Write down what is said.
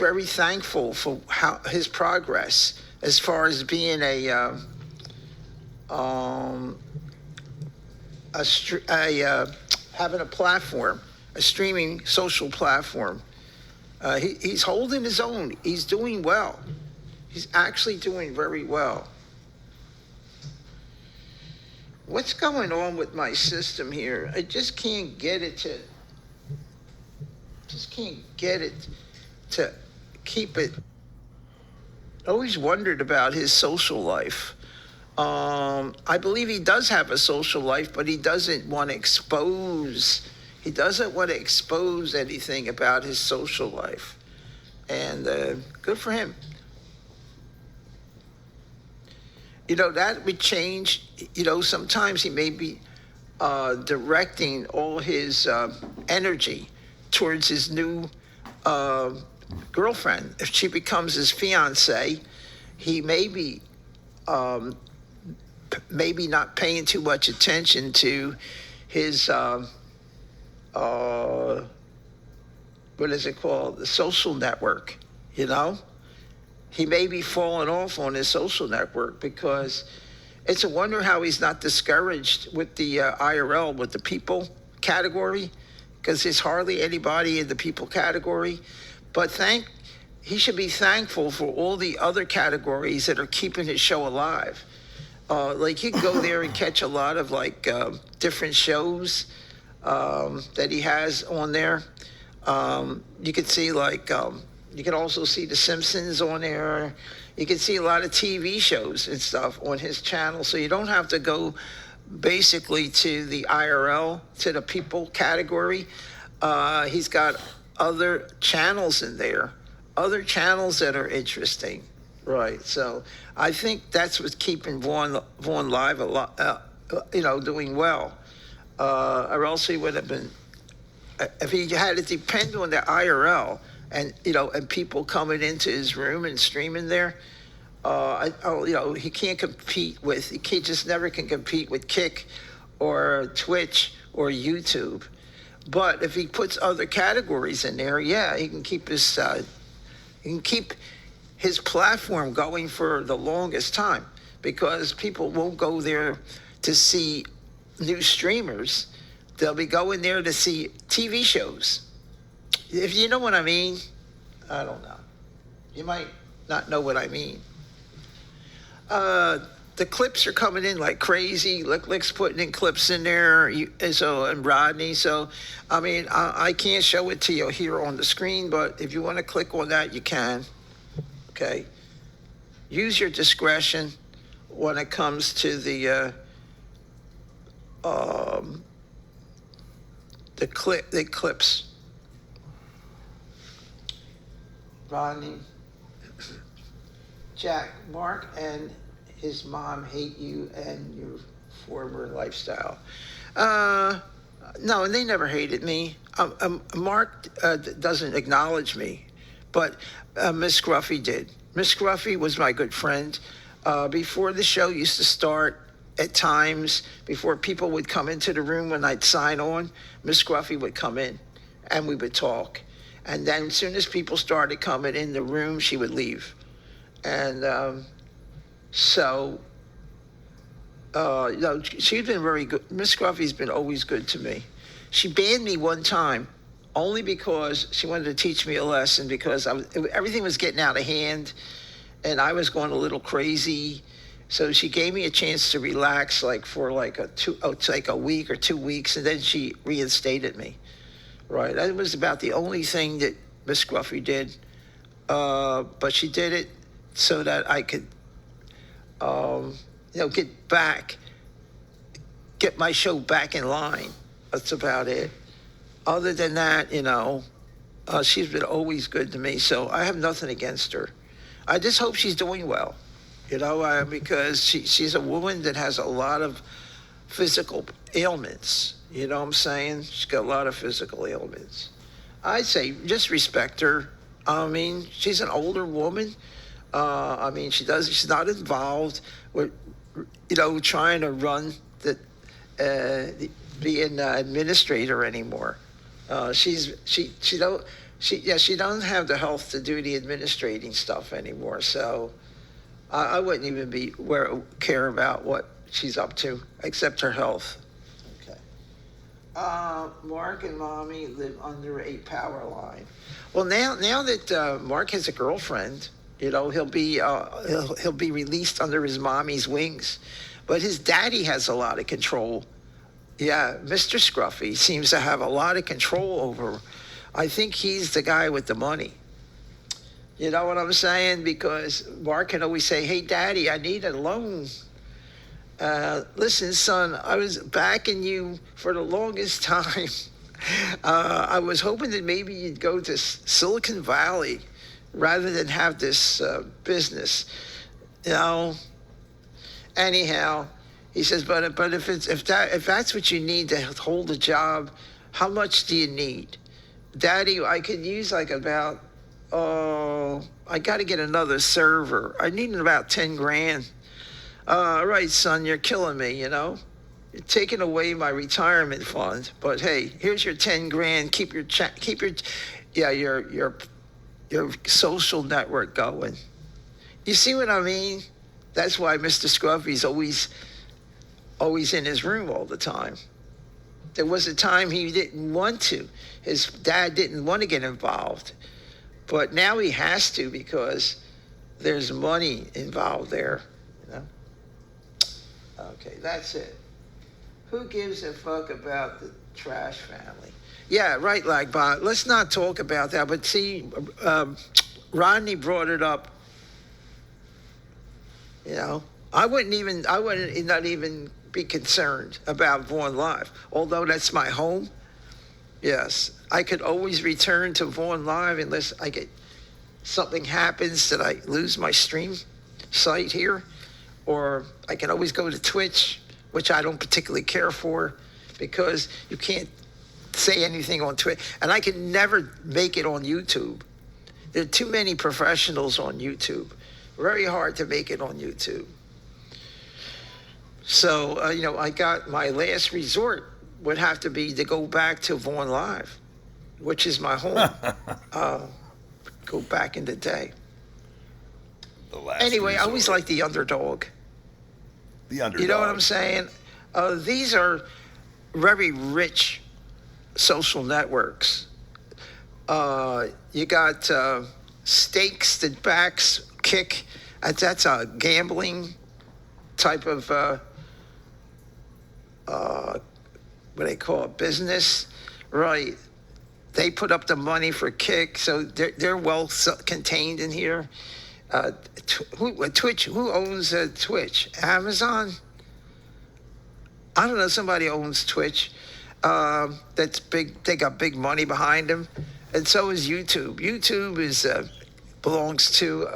very thankful for how his progress as far as being um, having a platform, a streaming social platform. He's holding his own. He's doing well. He's actually doing very well. What's going on with my system here? I just can't get it to. Just can't get it to keep it. I always wondered about his social life. I believe he does have a social life, but he doesn't want to expose. He doesn't want to expose anything about his social life, and good for him. That would change. Sometimes he may be directing all his energy towards his new uh, girlfriend. If she becomes his fiance, he may be maybe not paying too much attention to his uh, what is it called? The social network. You know, he may be falling off on his social network because it's a wonder how he's not discouraged with the IRL, with the people category, because there's hardly anybody in the people category. But he should be thankful for all the other categories that are keeping his show alive. Like you can go there and catch a lot of different shows that he has on there. You could see you can also see The Simpsons on there. You can see a lot of TV shows and stuff on his channel. So you don't have to go basically to the IRL, to the people category. He's got other channels in there, other channels that are interesting. Right. So I think that's what's keeping Vaughn live a lot, doing well. Or else he would have been, if he had to depend on the IRL and people coming into his room and streaming there, he can't compete with, he can't, just never can compete with Kick or Twitch or YouTube. But if he puts other categories in there, yeah, he can keep his platform going for the longest time, because people won't go there to see new streamers. They'll be going there to see TV shows. If you know what I mean, I don't know. You might not know what I mean. The clips are coming in like crazy. Lick's putting in clips in there, and Rodney. So, I can't show it to you here on the screen, but if you want to click on that, you can. Okay. Use your discretion when it comes to the clips. Rodney, Jack, Mark, and his mom hate you and your former lifestyle. No, and they never hated me. Mark doesn't acknowledge me, but Miss Scruffy did. Miss Scruffy was my good friend. Before the show used to start, at times, before people would come into the room when I'd sign on, Miss Scruffy would come in and we would talk. And then as soon as people started coming in the room, she would leave. And she's been very good. Miss Scruffy's been always good to me. She banned me one time only because she wanted to teach me a lesson, because everything was getting out of hand and I was going a little crazy. So she gave me a chance to relax for a week or 2 weeks, and then she reinstated me. Right. That was about the only thing that Miss Scruffy did. But she did it so that I could get my show back in line. That's about it. Other than that, she's been always good to me, so I have nothing against her. I just hope she's doing well, because she's a woman that has a lot of physical ailments. You know what I'm saying? She's got a lot of physical ailments. I'd say just respect her. She's an older woman. She's not involved with, trying to run be an administrator anymore. She don't. she doesn't have the health to do the administrating stuff anymore. So I wouldn't even care about what she's up to, except her health. Okay. Mark and Mommy live under a power line. Well, now that Mark has a girlfriend, he'll be released under his mommy's wings, but his daddy has a lot of control. Yeah, Mr. Scruffy seems to have a lot of control over. I think he's the guy with the money. You know what I'm saying? Because Mark can always say, "Hey, Daddy, I need a loan. Listen, son, I was backing you for the longest time. I was hoping that maybe you'd go to Silicon Valley rather than have this business." Anyhow, he says, but if that's what you need to hold a job, how much do you need? Daddy, I could use like about, I got to get another server. I need about 10 grand. All right, son, you're killing me, You're taking away my retirement fund. But hey, here's your 10 grand. Keep your social network going. You see what I mean? That's why Mr. Scruffy's always in his room all the time. There was a time he didn't want to. His dad didn't want to get involved. But now he has to because there's money involved there. Okay, that's it. Who gives a fuck about the Trash family? Yeah, right, Lagbot. Let's not talk about that. But see, Rodney brought it up. I wouldn't not even be concerned about Vaughn Live, although that's my home. Yes, I could always return to Vaughn Live unless something happens that I lose my stream site here, or I can always go to Twitch, which I don't particularly care for because you can't say anything on Twitch, and I can never make it on YouTube. There are too many professionals on YouTube. Very hard to make it on YouTube. So, I got my last resort would have to be to go back to Vaughn Live, which is my home. Go back in the day. Anyway, I always like the underdog. The underdog. You know what I'm saying? These are very rich social networks. You got Stakes that backs Kick. That's a gambling type of what they call it, business, right? They put up the money for Kick, so they're well contained in here. Twitch? Who owns Twitch? Amazon? I don't know. Somebody owns Twitch. That's big. They got big money behind them, and so is YouTube. YouTube belongs to